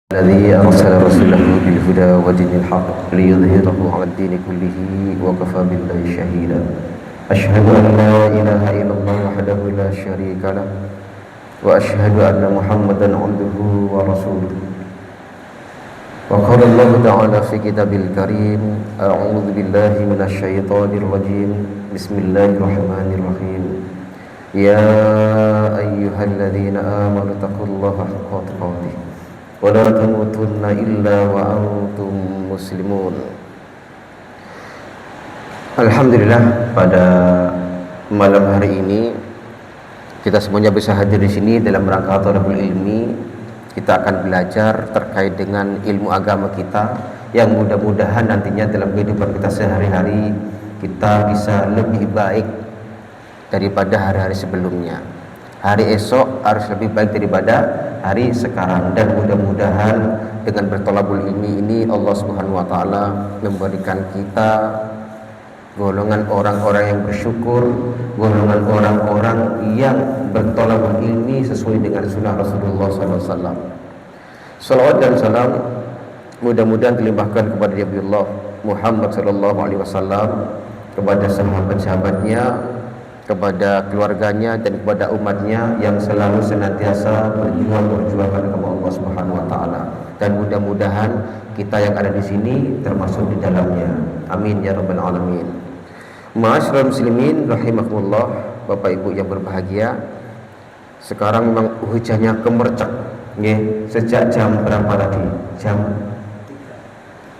الذي أرسل رسوله بالهدى ودين الحق ليظهره على الدين كله وكفى بالله شهيدا. أشهد أن لا إله إلا الله وحده لا شريك له وأشهد أن محمدا عبده ورسوله. وقال الله تعالى في كتابه الكريم: أعوذ بالله من الشيطان الرجيم. بسم الله الرحمن الرحيم. يا أيها الذين آمنوا اتقوا الله حق تقاته ولا تموتن إلا وأنتم مسلمون. Alhamdulillah, pada malam hari ini kita semuanya bisa hadir di sini dalam rangka thalabul ilmi. Kita akan belajar terkait dengan ilmu agama kita yang mudah-mudahan nantinya dalam kehidupan kita sehari-hari kita bisa lebih baik daripada hari-hari sebelumnya. Hari esok harus lebih baik daripada hari sekarang, dan mudah-mudahan dengan bertolabul ilmi ini Allah Subhanahu wa taala memberikan kita golongan orang-orang yang bersyukur, golongan orang-orang yang bertolabul ilmi sesuai dengan sunnah Rasulullah SAW. Salawat dan salam mudah-mudahan dilimpahkan kepada Nabiullah Muhammad SAW, kepada sahabat-sahabatnya, kepada keluarganya, dan kepada umatnya yang selalu senantiasa berjuang kepada Allah Subhanahu wa taala. Dan mudah-mudahan kita yang ada di sini termasuk di dalamnya. Amin ya rabbal alamin. Ma'asyiral muslimin rahimakumullah, Bapak Ibu yang berbahagia. Sekarang memang hujannya kemercek nggih. Sejak jam berapa tadi? Jam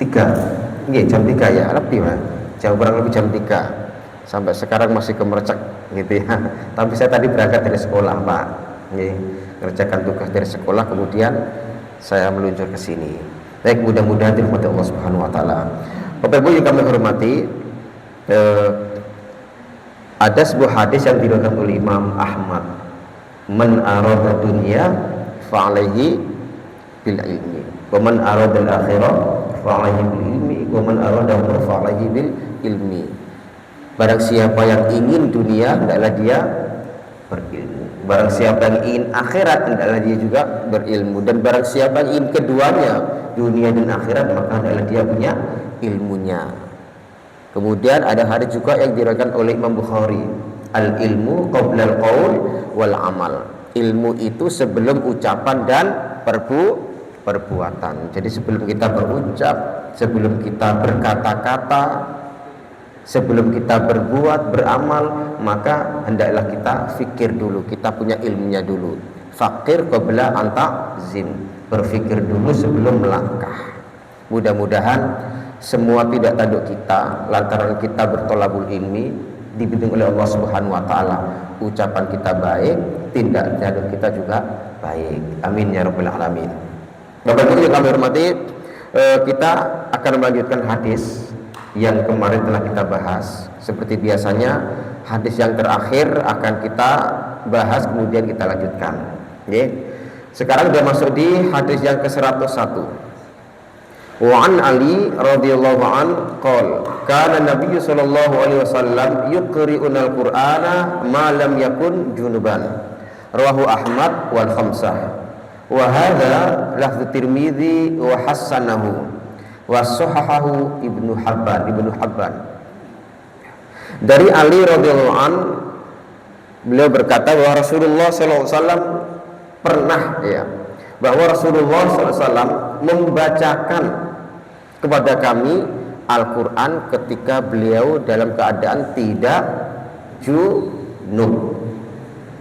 3. Nggih, jam 3 ya, lebih Mas. Jam kurang lebih jam 3. Sampai sekarang masih kemercek gitu ya. Tapi saya tadi berangkat dari sekolah, Pak. Nggih, ngerjakan tugas dari sekolah, kemudian saya meluncur ke sini. Baik, mudah-mudahan dirahmati Allah Subhanahu wa taala. Bapak Ibu yang kami hormati, ada sebuah hadis yang diriwayatkan oleh Imam Ahmad. Man arada dunya fa alaihi bil ilmi, wa man arada al akhirah fa alaihi bil ilmi, wa man arada fa alaihi bil ilmi. Barang siapa yang ingin dunia, hendaklah dia berilmu. Barang siapa yang ingin akhirat, hendaklah dia juga berilmu. Dan barang siapa yang ingin keduanya, dunia dan akhirat, maka hendaklah dia punya ilmunya. Kemudian ada hadis juga yang diriwayatkan oleh Imam Bukhari, al ilmu qabla al qaul wal amal. Ilmu itu sebelum ucapan dan perbuatan. Jadi sebelum kita berucap, sebelum kita berkata-kata, sebelum kita berbuat, beramal, maka hendaklah kita fikir dulu, kita punya ilmunya dulu. Fakir qabla anta zin, berfikir dulu sebelum melangkah. Mudah-mudahan semua tidak tanduk kita lantaran kita bertolabul ilmi, dibimbing oleh Allah Subhanahu wa taala. Ucapan kita baik, tindak tanduk kita juga baik. Amin ya rabbal alamin. Bapak Ibu yang kami hormati, kita akan melanjutkan hadis yang kemarin telah kita bahas. Seperti biasanya, hadis yang terakhir akan kita bahas, kemudian kita lanjutkan. Oke. Sekarang sudah masuk di hadis yang ke-101. Wa an Ali radhiyallahu an qol kana Nabi sallallahu alaihi wasallam yuqri'una al-Qur'ana ma lam yakun junuban. Rawahu Ahmad wal khamsah. Wa hadza lafdhu Tirmidzi wa hasanahu wa sahahahu Ibnu Hibban. Dari Ali radhiyallahu an, beliau berkata bahwa Rasulullah sallallahu alaihi wasallam pernah, bahwa Rasulullah sallallahu alaihi wasallam membacakan kepada kami Al-Quran ketika beliau dalam keadaan tidak junub.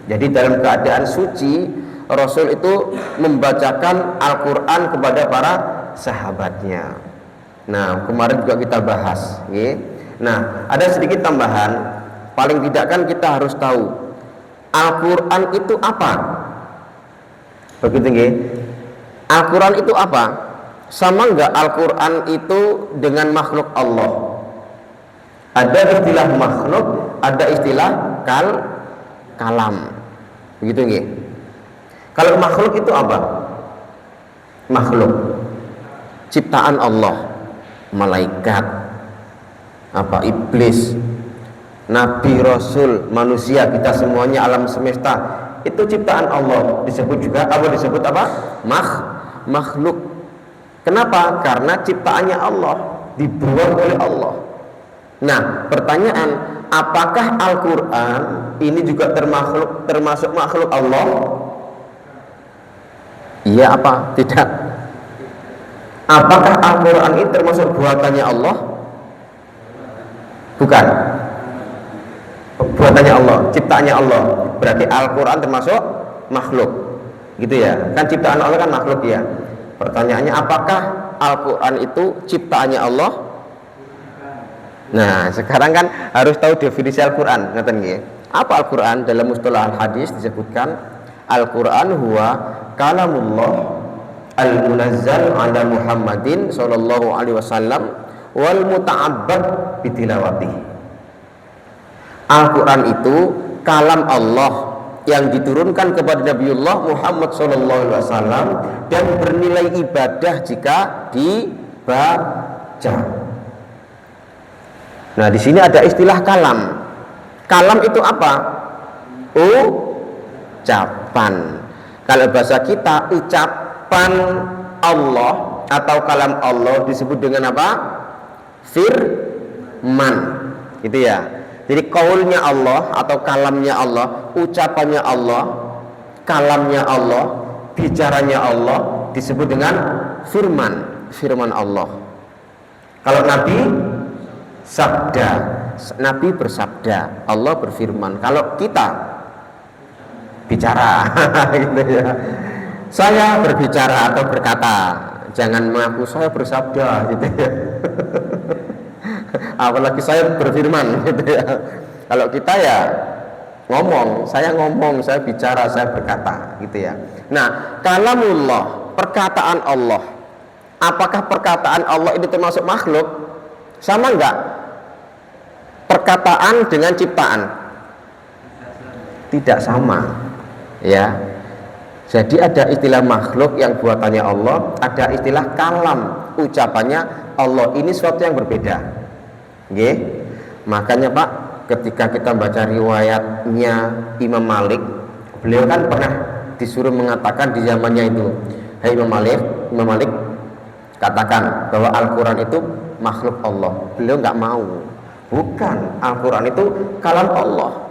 Jadi dalam keadaan suci, Rasul itu membacakan Al-Quran kepada para sahabatnya. Nah, kemarin juga kita bahas, ya. Nah, ada sedikit tambahan. Paling tidak kan kita harus tahu Al-Quran itu apa. Begitu, ya. Al-Quran itu apa? Sama enggak Al-Quran itu dengan makhluk Allah? Ada istilah makhluk, ada istilah kalam. Begitu nggih? Kalau makhluk itu apa? Makhluk ciptaan Allah, malaikat, iblis, nabi, rasul, manusia, kita semuanya, alam semesta, itu ciptaan Allah. Disebut juga disebut apa? Makhluk. Kenapa? Karena ciptaannya Allah, dibuat oleh Allah. Nah, pertanyaan, apakah Al-Quran ini juga termasuk makhluk Allah? Iya apa? Tidak. Apakah Al-Quran ini termasuk buatannya Allah? Bukan. Buatannya Allah, ciptaannya Allah. Berarti Al-Quran termasuk makhluk, gitu ya? Kan ciptaan Allah kan makhluk ya. Pertanyaannya, apakah Al-Quran itu ciptaannya Allah? Nah, sekarang kan harus tahu definisi Al-Quran. Apa Al-Quran? Dalam mustalah al-hadis disebutkan Al-Quran huwa kalamullah al-munazzal ala Muhammadin sallallahu alaihi wasallam wal muta'abbad bitilawatih. Al-Quran itu kalam Allah yang diturunkan kepada Nabiullah Muhammad sallallahu alaihi wasallam dan bernilai ibadah jika dibaca. Nah, di sini ada istilah kalam. Kalam itu apa? Ucapan. Kalau bahasa kita, ucapan Allah atau kalam Allah disebut dengan apa? Firman. Gitu ya. Jadi qaulnya Allah atau kalamnya Allah, ucapannya Allah, kalamnya Allah, bicaranya Allah disebut dengan firman, firman Allah. Kalau Nabi sabda, Nabi bersabda, Allah berfirman. Kalau kita bicara gitu ya. Saya berbicara atau berkata, jangan mengaku saya bersabda gitu ya. Apalagi saya berfirman gitu ya. Kalau kita ya ngomong, saya bicara, saya berkata gitu ya. Nah, kalamullah, perkataan Allah. Apakah perkataan Allah ini termasuk makhluk? Sama enggak? Perkataan dengan ciptaan? Tidak sama. Ya. Jadi ada istilah makhluk yang buatannya Allah, ada istilah kalam, ucapannya Allah. Ini sesuatu yang berbeda. Nggih. Makanya Pak, ketika kita baca riwayatnya Imam Malik, beliau kan pernah disuruh mengatakan di zamannya itu, "Hai Imam Malik, katakan bahwa Al-Quran itu makhluk Allah." Beliau nggak mau. Bukan, Al-Quran itu kalam Allah.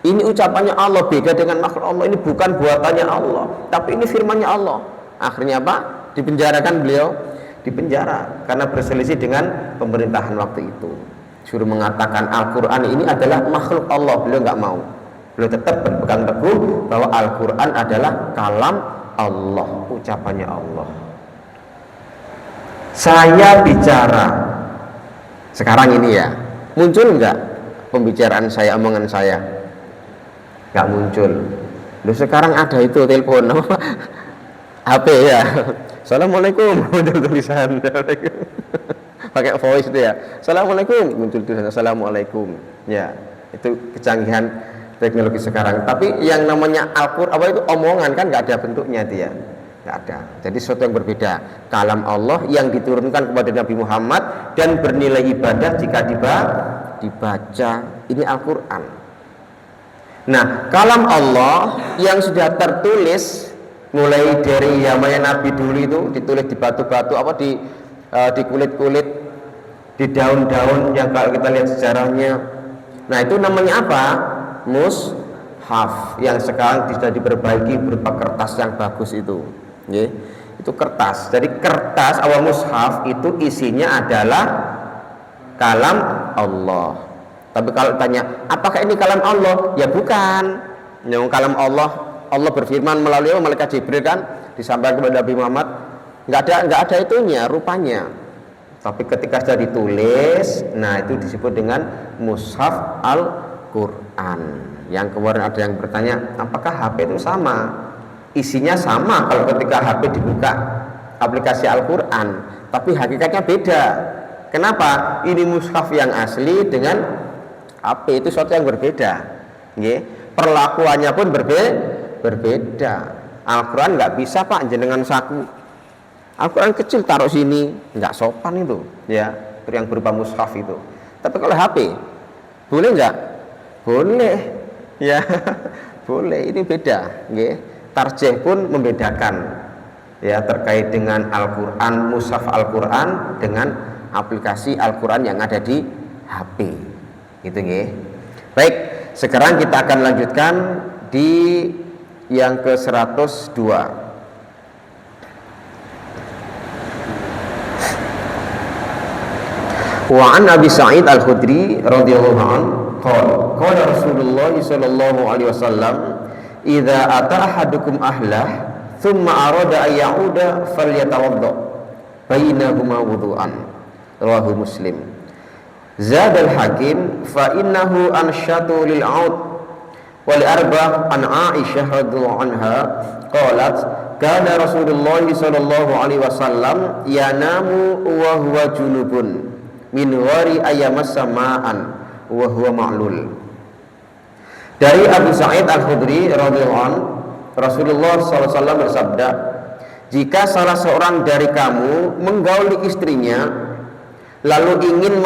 Ini ucapannya Allah, beda dengan makhluk Allah. Ini bukan buatannya Allah, tapi ini firmannya Allah. Akhirnya Pak, dipenjarakan beliau. Dipenjara karena berselisih dengan pemerintahan waktu itu. Suruh mengatakan Al-Quran ini adalah makhluk Allah. Beliau nggak mau. Beliau tetap berpegang teguh bahwa Al-Quran adalah kalam Allah, ucapannya Allah. Saya bicara sekarang ini ya, muncul nggak pembicaraan saya, omongan saya? Nggak muncul. Loh, sekarang ada itu telepon apa? HP ya. Assalamualaikum, muncul tulisan. Pakai voice itu ya. Assalamualaikum, muncul tulisan Assalamualaikum. Ya, itu kecanggihan teknologi sekarang. Tapi yang namanya Al-Qur'an apa itu omongan kan nggak ada bentuknya itu ya. Nggak ada. Jadi sesuatu yang berbeda. Kalam Allah yang diturunkan kepada Nabi Muhammad dan bernilai ibadah jika dibaca. Ini Al-Qur'an. Nah, kalam Allah yang sudah tertulis mulai dari zamannya Nabi dulu itu ditulis di batu-batu apa di kulit-kulit, di daun-daun yang kalau kita lihat sejarahnya. Nah, itu namanya apa? Mushaf yang sekarang sudah diperbaiki berupa kertas yang bagus itu. Nggih. Itu kertas. Jadi kertas awal mushaf itu isinya adalah kalam Allah. Tapi kalau tanya, apakah ini kalam Allah? Ya bukan. Yang kalam Allah berfirman melalui malaikat Jibril kan disampaikan kepada Nabi Muhammad. Nggak ada itunya rupanya. Tapi ketika sudah ditulis, nah itu disebut dengan mushaf Al-Quran. Yang kemarin ada yang bertanya, apakah HP itu sama? Isinya sama kalau ketika HP dibuka aplikasi Al-Quran, tapi hakikatnya beda. Kenapa? Ini mushaf yang asli dengan HP itu sesuatu yang berbeda. Nggih. Perlakuannya pun berbeda. Al-Quran nggak bisa Pak jenengan saku. Al-Quran kecil taruh sini, nggak sopan itu, ya. Itu yang berupa mushaf itu. Tapi kalau HP, boleh nggak? Boleh, ya. Boleh. Ini beda. Nggih. Tarjih pun membedakan. ya terkait dengan Al-Qur'an, mushaf Al-Qur'an dengan aplikasi Al-Qur'an yang ada di HP. Gitu nggih. Baik, sekarang kita akan lanjutkan di yang ke-102. Wa an Abi Sa'id Al-Khudri radhiyallahu anhu qala Rasulullah sallallahu alaihi wasallam idza ata ahadukum ahlah thumma arada ay ya'uda falyatawadda bainahuma wudu'an rawahu Muslim. Zada al-Hakim fa innahu anshatu lil 'aud wal arbah an Aisyah radhiyallahu anha qalat kana Rasulullah sallallahu alaihi wasallam yanamu wa huwa junubun min wari ayamas samaan wa huwa ma'lul. Dari Abu Sa'id Al-Khudri radhiyallahu anhu, Rasulullah SAW bersabda, jika salah seorang dari kamu menggauli istrinya lalu ingin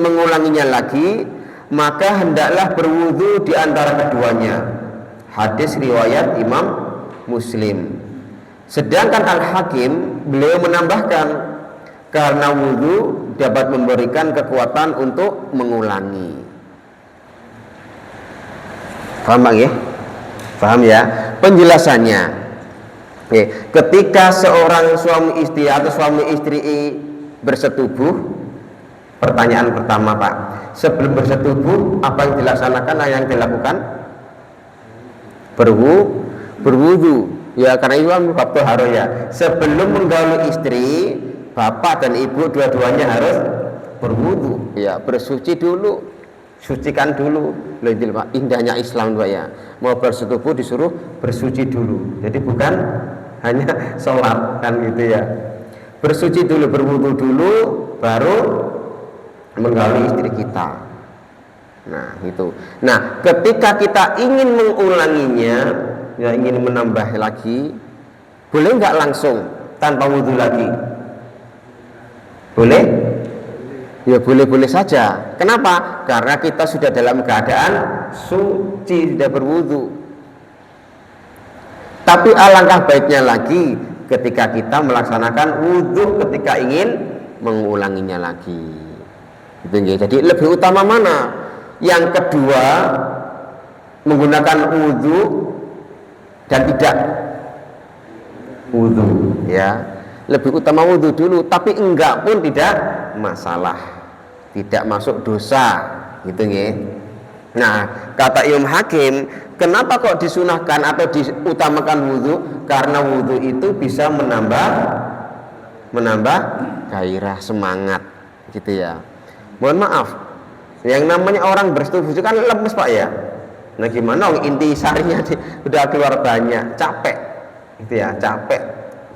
mengulanginya lagi, maka hendaklah berwudu di antara keduanya. Hadis riwayat Imam Muslim. Sedangkan Al-Hakim beliau menambahkan, karena wudu dapat memberikan kekuatan untuk mengulangi. Paham Bang ya? Paham ya? Penjelasannya, ketika seorang suami istri atau suami istri bersetubuh, pertanyaan pertama Pak, sebelum bersetubuh apa yang dilaksanakan, yang dilakukan? Berwudu. Ya karena itu kan bab taharah ya. Sebelum menggauli istri, bapak dan ibu dua-duanya harus berwudu, ya bersuci dulu, sucikan dulu. Loh Pak, indahnya Islam Pak ya. Mau bersetubuh disuruh bersuci dulu. Jadi bukan hanya sholat kan gitu ya. Bersuci dulu, berwudu dulu, baru menggauli istri kita. Nah itu. Nah ketika kita ingin mengulanginya, ya ingin menambah lagi, boleh nggak langsung tanpa wudu lagi? Boleh? Ya boleh-boleh saja. Kenapa? Karena kita sudah dalam keadaan suci, sudah berwudu. Tapi alangkah baiknya lagi ketika kita melaksanakan wudu ketika ingin mengulanginya lagi. Gitu ya. Jadi lebih utama mana? Yang kedua, menggunakan wudu dan tidak wudu, ya. Lebih utama wudu dulu, tapi enggak pun tidak masalah, tidak masuk dosa, gitu ya. Nah, kata Imam Hakim, kenapa kok disunahkan atau diutamakan wudu? Karena wudu itu bisa menambah gairah, semangat, gitu ya. Mohon maaf, yang namanya orang bersetubuh kan lemes Pak ya. Nah gimana? Inti sarinya udah keluar banyak, capek, gitu ya, capek.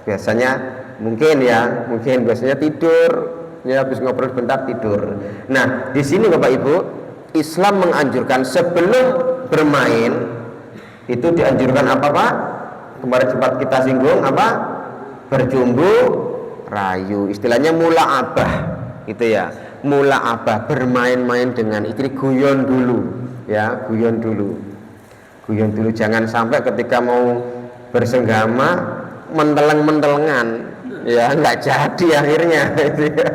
Biasanya biasanya tidur, ya habis ngobrol sebentar tidur. Nah di sini Bapak Ibu, Islam menganjurkan sebelum bermain itu dianjurkan apa Pak? Kemarin sempat kita singgung apa? Berjumbu rayu, istilahnya mula'abah, gitu ya. Mula'abah, bermain-main dengan istri, guyon dulu, ya guyon dulu, jangan sampai ketika mau bersenggama menteleng-mentelengan. Ya nggak jadi akhirnya gitu ya.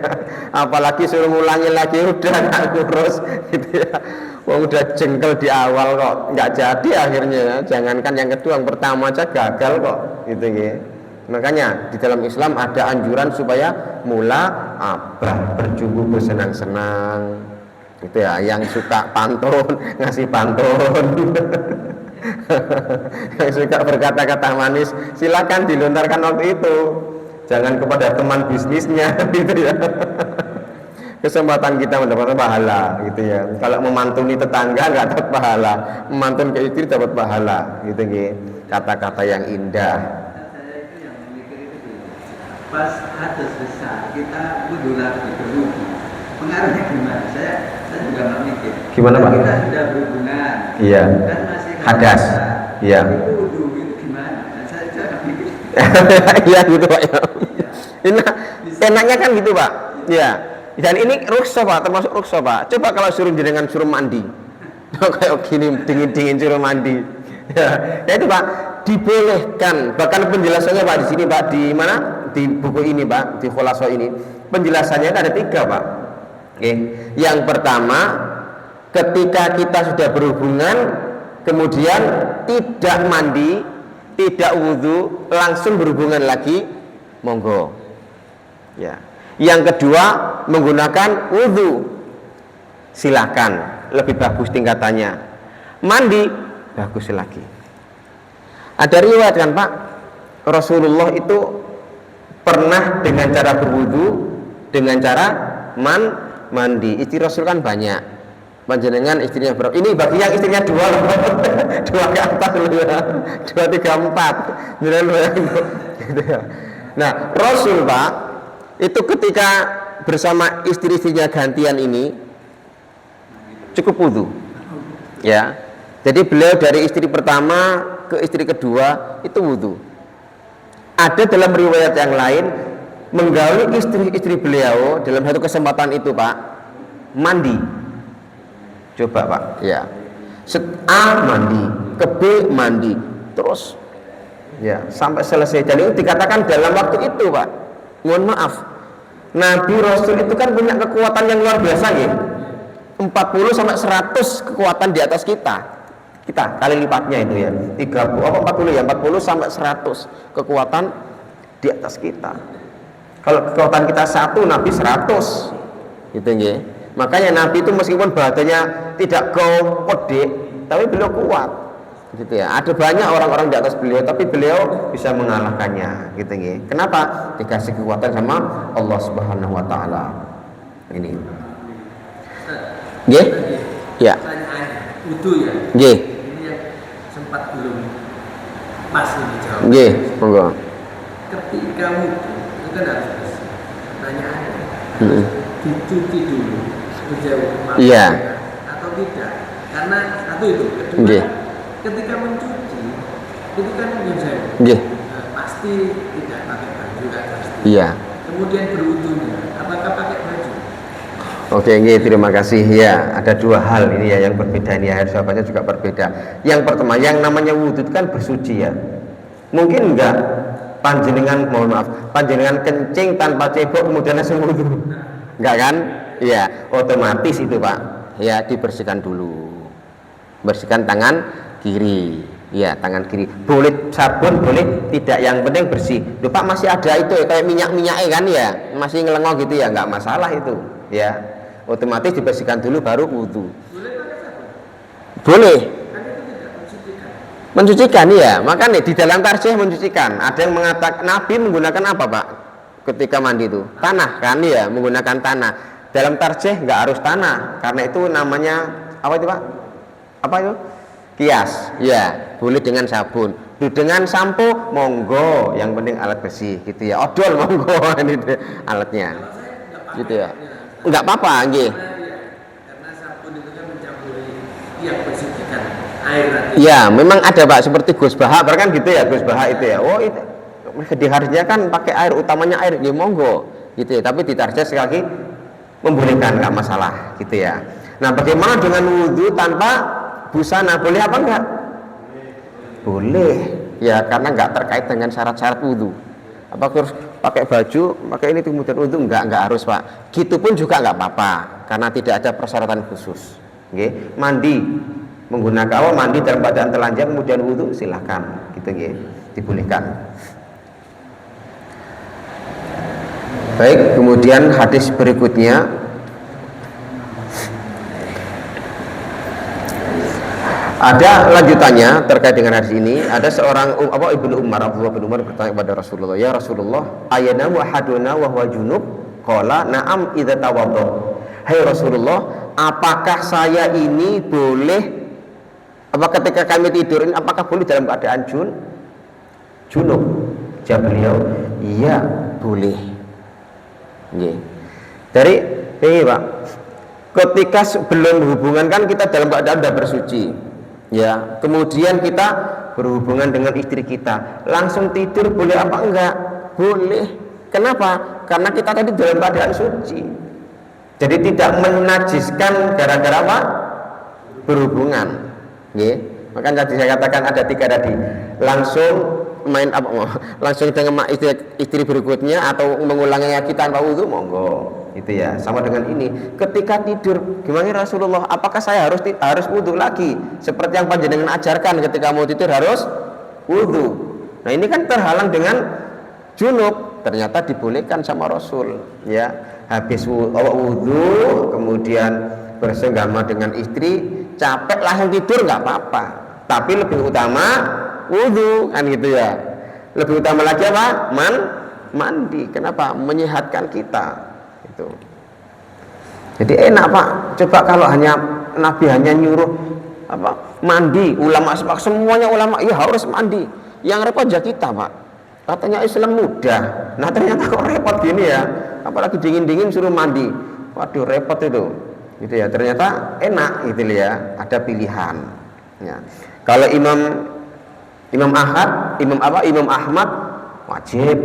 Apalagi suruh ngulangi lagi, udah nggak kurus gitu ya. Udah jengkel di awal kok nggak jadi akhirnya ya. Jangankan yang kedua, yang pertama aja gagal kok gitu ya. Makanya di dalam Islam ada anjuran supaya mula'abah, berjumbu bersenang-senang gitu ya. Yang suka pantun ngasih pantun yang suka berkata-kata manis silakan dilontarkan waktu itu. Jangan kepada teman bisnisnya gitu ya. Kesempatan kita mendapatkan pahala gitu ya. Kalau memantuni tetangga nggak dapat pahala, memantun ke istri dapat pahala gitu ya. Kata-kata yang indah. Saya itu yang memikir itu pas hadas besar kita wudhu lagi berwudhu, pengaruhnya gimana? Saya juga nggak mikir. Gimana Pak? Kita sudah berhubungan, iya. Kan masih hadas, iya. Itu wudhu itu gimana? Saya nggak mikir. Iya gitu Pak ya. Enaknya kan gitu Pak. Ya. Dan ini rukso Pak, termasuk rukso Pak. Coba kalau suruh mandi. Kayak gini dingin-dingin suruh mandi. Ya itu Pak. dibolehkan. Bahkan penjelasannya Pak di sini Pak, di mana? Di buku ini Pak, di Khulaso ini. Penjelasannya ada 3 Pak. Oke. Yang pertama, ketika kita sudah berhubungan kemudian tidak mandi, tidak wudhu, langsung berhubungan lagi, monggo. Ya. Yang kedua, menggunakan wudhu, silakan, lebih bagus tingkatannya. Mandi, bagus lagi. Ada riwayat kan Pak, Rasulullah itu pernah dengan cara berwudhu, dengan cara mandi. Istri Rasul kan banyak. Panjenengan istrinya berapa? Ini bagi yang istrinya 2 loh. 2 ke atas loh ya. 2, 3, 4. Gitu ya. Nah, Rasul Pak itu ketika bersama istri-istrinya gantian ini cukup wudhu. Ya. Jadi beliau dari istri pertama ke istri kedua itu wudhu. Ada dalam riwayat yang lain menggauli istri-istri beliau dalam satu kesempatan itu Pak mandi. Coba Pak, ya. A mandi, ke B mandi, terus ya sampai selesai. Dan itu dikatakan dalam waktu itu Pak. Mohon maaf, Nabi Rasul itu kan punya kekuatan yang luar biasa ya. 40 sampai 100 kekuatan di atas kita kali lipatnya itu ya. 40 ya, 40 sampai 100 kekuatan di atas kita. Kalau kekuatan kita 1, Nabi 100 gitu ya. Makanya Nabi itu meskipun badannya tidak gede, tapi beliau kuat gitu ya. Ada banyak orang-orang di atas beliau, tapi beliau bisa mengalahkannya gitu ya. Kenapa? Dikasih kekuatan sama Allah Subhanahu wa taala. Ini. Nggih? Ya. Wudu ya. Nggih. Ini yang sempat belum pas ini jawab. Nggih, monggo. Ketika wudu itu kan harus bersih. Pertanyaannya, dicuci dulu menjauh iya atau tidak? Karena satu itu, kedua nggih. Ketika mencuci itu kan menjauh. Nggih. Pasti tidak pakai baju kan pasti. Iya. Kemudian berwudunya, apakah pakai baju? Oke, nggih, terima kasih. Ya, ada 2 hal ini ya yang berbeda ini ya, jawabannya juga berbeda. Yang pertama, yang namanya wudhu kan bersuci ya. Mungkin enggak panjenengan, mohon maaf, panjenengan kencing tanpa cebok kemudian langsung wudhu. Enggak kan? Iya, otomatis itu Pak. Ya, dibersihkan dulu. Bersihkan tangan kiri. Ya, tangan kiri. Boleh sabun, boleh tidak, yang penting bersih. Loh Pak, masih ada itu ya, kayak minyak-minyaknya kan ya, masih ngelengok gitu ya, enggak masalah itu. Ya, otomatis dibersihkan dulu baru wudhu. Boleh pakai sabun? Boleh. Kan itu tidak mencucikan. Mencucikan ya, makanya di dalam tarjih mencucikan. Ada yang mengatakan Nabi menggunakan apa Pak ketika mandi itu? Tanah kan ya, menggunakan tanah. Dalam tarjih nggak harus tanah, karena itu namanya apa itu Pak? Apa itu? Kias. Ya, boleh dengan sabun. Dengan sampo monggo, yang penting alat bersih gitu ya. Odol monggo ini alatnya. Gitu ya. Enggak apa-apa, nggih. Karena sabun itu kan mencampuri yang mensucikan air. Ya, memang ada Pak, seperti Gus Bahak, kan gitu ya, Gus Bahak itu ya. Oh, itu diharusnya kan pakai air, utamanya air, ya monggo gitu ya. Tapi ditarjih sekali lagi membolehkan, nggak masalah gitu ya. Nah, bagaimana dengan wudhu tanpa busana, boleh apa enggak? Boleh ya, karena nggak terkait dengan syarat-syarat wudhu. Apa harus pakai baju, pakai ini kemudian wudhu? Enggak harus Pak. Gitu pun juga nggak apa-apa, karena tidak ada persyaratan khusus. Oke, mandi menggunakan mandi dalam keadaan telanjang kemudian wudhu, silahkan gitu ya, dibolehkan. Baik, kemudian hadis berikutnya ada lanjutannya terkait dengan hadis ini. Ada seorang Ibnu Umar, Abdullah bin Umar bertanya kepada Rasulullah, "Ya Rasulullah, ayanamu ahaduna wa huwa junub?" Qala, "Na'am idza tawadda." Hai Rasulullah, apakah saya ini boleh, apa ketika kami tidur ini apakah boleh dalam keadaan junub? Jawab beliau, "Iya, boleh." Nggih. Dari ini Pak, ketika sebelum berhubungan kan kita dalam keadaan sudah bersuci. Ya, kemudian kita berhubungan dengan istri kita, langsung tidur boleh apa enggak? Boleh. Kenapa? Karena kita tadi dalam keadaan suci. Jadi tidak menajiskan gara-gara apa? Berhubungan. Nggih. Makanya tadi saya katakan ada 3 tadi. Langsung main apa? Langsung dengan istri berikutnya atau mengulanginya kita tanpa wudu, monggo. Itu ya. Sama dengan ini. Ketika tidur, gimana Rasulullah? Apakah saya harus wudu lagi? Seperti yang panjenengan ajarkan ketika mau tidur harus wudu. Nah, ini kan terhalang dengan junub. Ternyata dibolehkan sama Rasul, ya. Habis wudu, kemudian bersenggama dengan istri, capek langsung tidur nggak apa-apa. Tapi lebih utama wudu, kan gitu ya. Lebih utama lagi apa? Mandi. Kenapa? Menyehatkan kita. Itu. Jadi enak Pak. Coba kalau Nabi hanya nyuruh mandi, ulama semuanya ulama ya harus mandi. Yang repot aja kita Pak. Katanya Islam mudah. Nah ternyata kok repot gini ya. Apalagi dingin-dingin suruh mandi. Waduh repot itu. Gitu ya. Ternyata enak gitu ya. Ada pilihan. Ya. Kalau Imam Ahmad wajib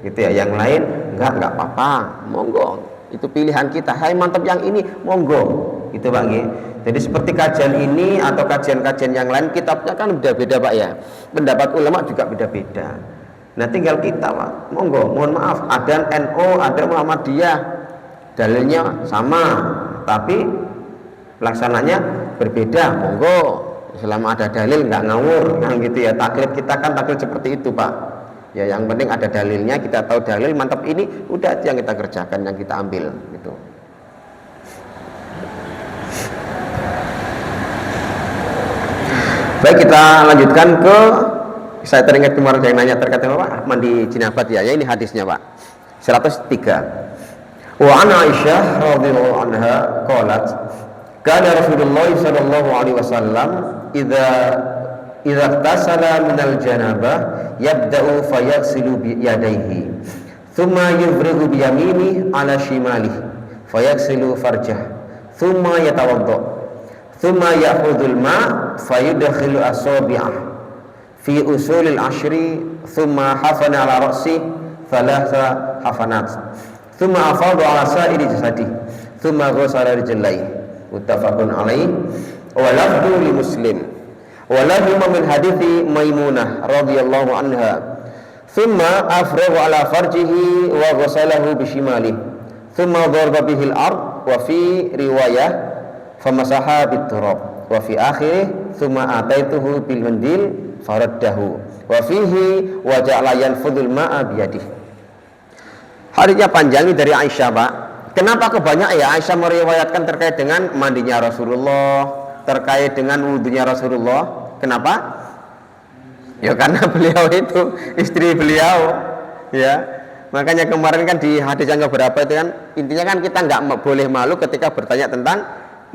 gitu ya. Yang lain enggak apa-apa. Monggo. Itu pilihan kita. Hai mantap yang ini monggo. Gitu Pak nggih. Jadi seperti kajian ini atau kajian-kajian yang lain kitabnya kan beda-beda Pak ya. Pendapat ulama juga beda-beda. Nah tinggal kita Pak, monggo, mohon maaf, ada NU, ada Muhammadiyah, dalilnya sama, tapi pelaksananya berbeda, monggo, selama ada dalil nggak ngawur, kan gitu ya. Taklid kita kan taklid seperti itu Pak. Ya yang penting ada dalilnya, kita tahu dalil, mantap ini, udah itu yang kita kerjakan, yang kita ambil, gitu. Baik, kita lanjutkan ke. Saya teringat kemarin yang nanya terkait dengan Pak mandi jinabat ya. Ini hadisnya Pak. 103. Wa an Aisyah radhiyallahu anha qalat kana Rasulullah sallallahu alaihi wasallam idza iktasala min al-janabah yabda'u fayaghsilu bi yadayhi thumma yufrigu bi yaminihi ala shimalihi fayaghsilu farjah thumma yatawadda thumma ya'khudhul ma' fayudkhilu asabi'ah fi usulil ashri thumma hafana ala ra'si thalatha hafanat thumma afadha ala sa'iri jasadi thumma ghasala rijlaihi muttafaqun alaihi wa lafdhu li Muslim wa lahu min hadithi Maimunah radhiyallahu anha thumma afragha ala farjihi wa ghasalahu bi shimalihi thumma daraba bihi al-ard wa fi riwayah famasaha bit turab wa fi akhirih thumma ataituhu bil mandil faraddahu wa fihi wa ja'ala yanfudul ma'a biyadihi. Hadisnya panjang dari Aisyah Pak. Kenapa kebanyak ya Aisyah meriwayatkan terkait dengan mandinya Rasulullah, terkait dengan wudunya Rasulullah? Kenapa? Ya karena beliau itu istri beliau, ya. Makanya kemarin kan di hadis yang keberapa itu kan intinya kan kita nggak boleh malu ketika bertanya tentang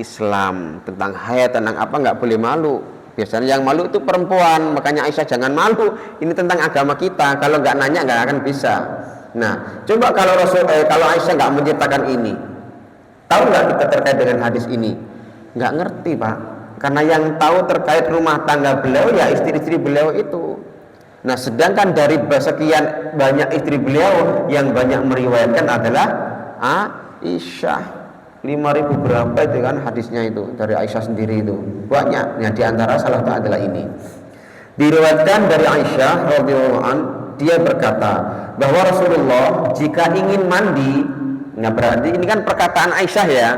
Islam, tentang haid, tentang apa nggak boleh malu. Biasanya yang malu itu perempuan, makanya Aisyah jangan malu. Ini tentang agama kita. Kalau nggak nanya nggak akan bisa. Nah, coba kalau kalau Aisyah nggak menciptakan ini, tahu nggak kita terkait dengan hadis ini? Nggak ngerti Pak. Karena yang tahu terkait rumah tangga beliau ya istri-istri beliau itu. Nah, sedangkan dari sekian banyak istri beliau yang banyak meriwayatkan adalah Aisyah. 5.000 berapa itu kan hadisnya itu dari Aisyah sendiri itu banyak. Yang diantara salah satu adalah ini. Diriwayatkan dari Aisyah radhiyallahu an, dia berkata bahwa Rasulullah jika ingin mandi, nah berarti ini kan perkataan Aisyah ya.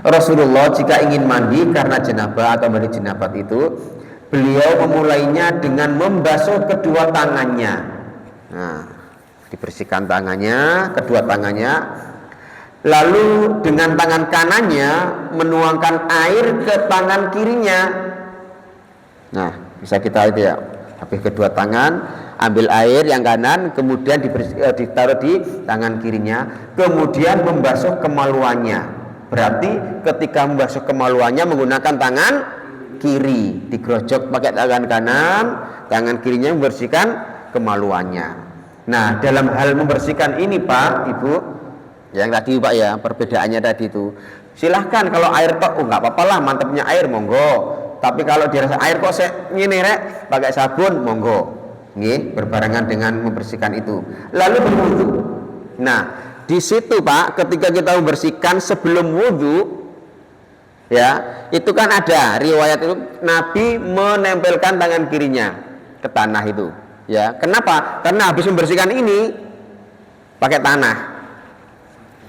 Rasulullah jika ingin mandi karena janabah atau mandi janabat itu, beliau memulainya dengan membasuh kedua tangannya. Nah, dibersihkan tangannya, kedua tangannya. Lalu dengan tangan kanannya menuangkan air ke tangan kirinya. Nah, bisa kita itu ya. Habis kedua tangan, ambil air yang kanan, kemudian ditaruh di tangan kirinya, kemudian membasuh kemaluannya. Berarti ketika membasuh kemaluannya menggunakan tangan kiri, digerojok pakai tangan kanan, tangan kirinya membersihkan kemaluannya. Nah, dalam hal membersihkan ini Pak, Ibu, yang tadi Pak ya, perbedaannya tadi itu silahkan kalau air tok, nggak apa-apa lah, mantepnya air monggo. Tapi kalau dirasa air kok ngene rek, pakai sabun monggo. Nggih, berbarengan dengan membersihkan itu. Lalu berwudu. Nah, di situ Pak, ketika kita membersihkan sebelum wudu, Ya, itu kan ada riwayat itu Nabi menempelkan tangan kirinya ke tanah itu. Ya, kenapa? Karena habis membersihkan ini pakai tanah.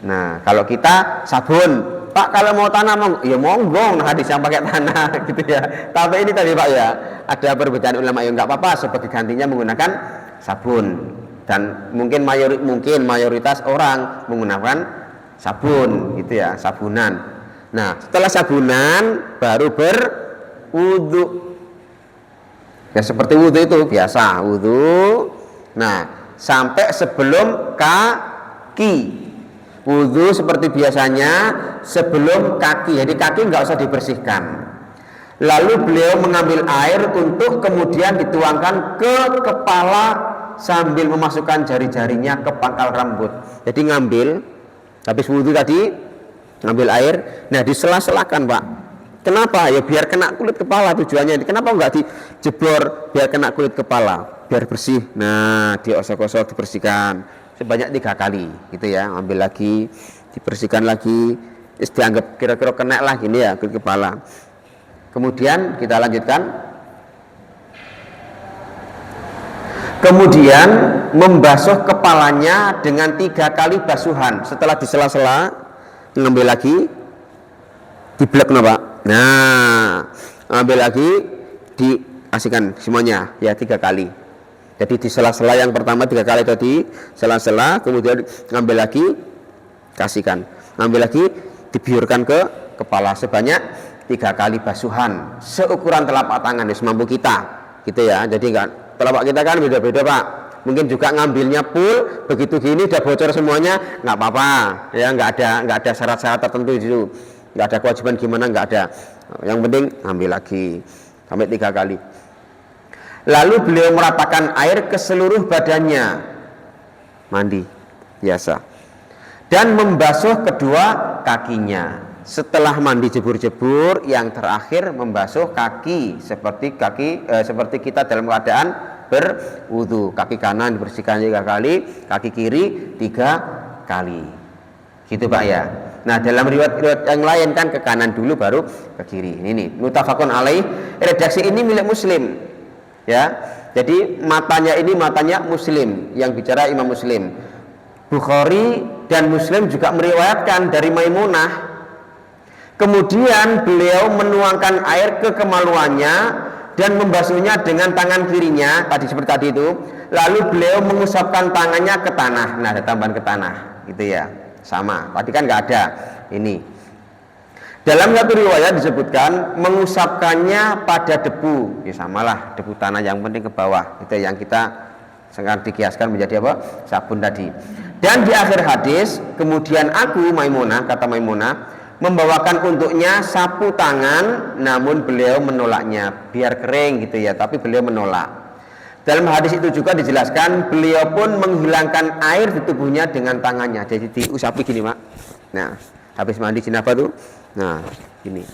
Nah, kalau kita sabun, Pak kalau mau tanah ya monggo, hadis yang pakai tanah gitu ya. Tapi ini tadi Pak ya, ada perbedaan ulama yang nggak apa-apa sebagai gantinya menggunakan sabun dan mungkin mayoritas orang menggunakan sabun gitu ya, sabunan. Nah, setelah sabunan baru berwudu. Ya seperti wudu itu biasa wudu. Nah, sampai sebelum kaki. Wudu seperti biasanya sebelum kaki. Jadi kaki nggak usah dibersihkan. Lalu beliau mengambil air untuk kemudian dituangkan ke kepala sambil memasukkan jari-jarinya ke pangkal rambut. Jadi ngambil habis wudu tadi ngambil air, nah disela-selakan Pak. Kenapa? Ya biar kena kulit kepala tujuannya. Kenapa nggak dijebor biar kena kulit kepala, biar bersih. Nah diosok-osok dibersihkan sebanyak 3 kali, gitu ya. Ambil lagi, dibersihkan lagi, dianggap kira-kira kena lah gini ya kulit kepala. Kemudian kita lanjutkan. Kemudian membasuh kepalanya dengan 3 kali basuhan. Setelah disela-sela ngambil lagi di blok Pak. Nah, ambil lagi diasihkan semuanya ya 3 kali. Jadi di sela-sela yang pertama 3 kali tadi, sela-sela, kemudian ngambil lagi kasihkan. Ngambil lagi dibiurkan ke kepala sebanyak 3 kali basuhan seukuran telapak tangan semampu kita. Gitu ya. Jadi enggak telapak kita kan beda-beda Pak. Mungkin juga ngambilnya full begitu gini udah bocor semuanya nggak apa-apa ya, nggak ada syarat-syarat tertentu di situ, nggak ada kewajiban gimana, nggak ada. Yang penting ambil lagi sampai 3 kali. Lalu beliau meratakan air ke seluruh badannya, mandi biasa, dan membasuh kedua kakinya. Setelah mandi jebur-jebur, yang terakhir membasuh kaki seperti kita dalam keadaan berwudu. Kaki kanan dibersihkan 3 kali, kaki kiri 3 kali. Gitu Pak ya. Nah, dalam riwayat yang lain kan ke kanan dulu baru ke kiri. Ini muttafaqun alaih. Redaksi ini milik Muslim. Ya. Jadi matanya ini matanya Muslim, yang bicara Imam Muslim. Bukhari dan Muslim juga meriwayatkan dari Maimunah. Kemudian beliau menuangkan air ke kemaluannya dan membasuhnya dengan tangan kirinya tadi seperti tadi itu. Lalu beliau mengusapkan tangannya ke tanah. Nah, ada tambahan ke tanah, gitu ya. Sama. Tadi kan nggak ada. Ini. Dalam satu riwayat disebutkan mengusapkannya pada debu. Ya samalah, debu tanah yang penting ke bawah. Itu yang kita sekarang dikiaskan menjadi apa? Sabun tadi. Dan di akhir hadis, kemudian aku Maimunah, kata Maimunah, membawakan untuknya sapu tangan, namun beliau menolaknya biar kering gitu ya, tapi beliau menolak. Dalam hadis itu juga dijelaskan beliau pun menghilangkan air di tubuhnya dengan tangannya, jadi diusapi gini Pak. Nah, habis mandi jenabah tuh, nah gini.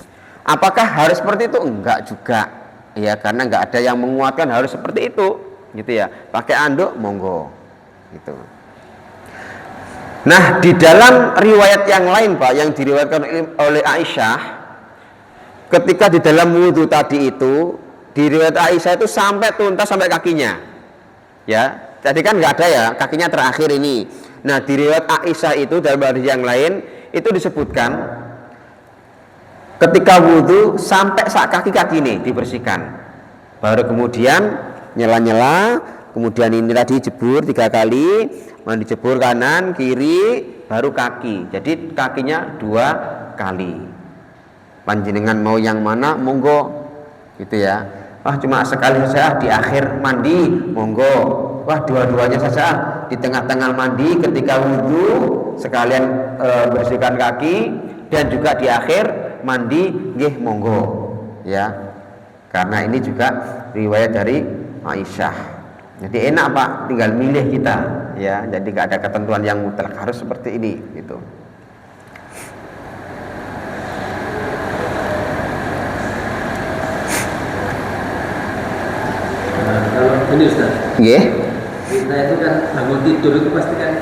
Apakah harus seperti itu? Enggak juga ya, karena enggak ada yang menguatkan harus seperti itu gitu ya. Pakai anduk monggo gitu. Nah, di dalam riwayat yang lain Pak, yang diriwayatkan oleh Aisyah, ketika di dalam wudhu tadi itu, di riwayat Aisyah itu sampai tuntas sampai kakinya. Ya, tadi kan nggak ada ya, kakinya terakhir ini. Nah, di riwayat Aisyah itu dalam hadis yang lain itu disebutkan ketika wudhu sampai sak kaki-kaki ini dibersihkan. Baru kemudian nyela-nyela, kemudian ini tadi jebur 3 kali. Mandi jebur kanan, kiri, baru kaki. Jadi kakinya 2 kali. Panjenengan mau yang mana, monggo, gitu ya. Wah cuma sekali saja di akhir mandi, monggo. Wah dua-duanya saja di tengah-tengah mandi ketika wudhu sekalian bersihkan kaki, dan juga di akhir mandi, nggih monggo, ya. Karena ini juga riwayat dari Aisyah. Jadi enak Pak, tinggal milih kita ya. Jadi nggak ada ketentuan yang mutlak harus seperti ini gitu. Nah, kalau ini Ustaz, Yeah. kita itu kan bangun tidur itu pasti kan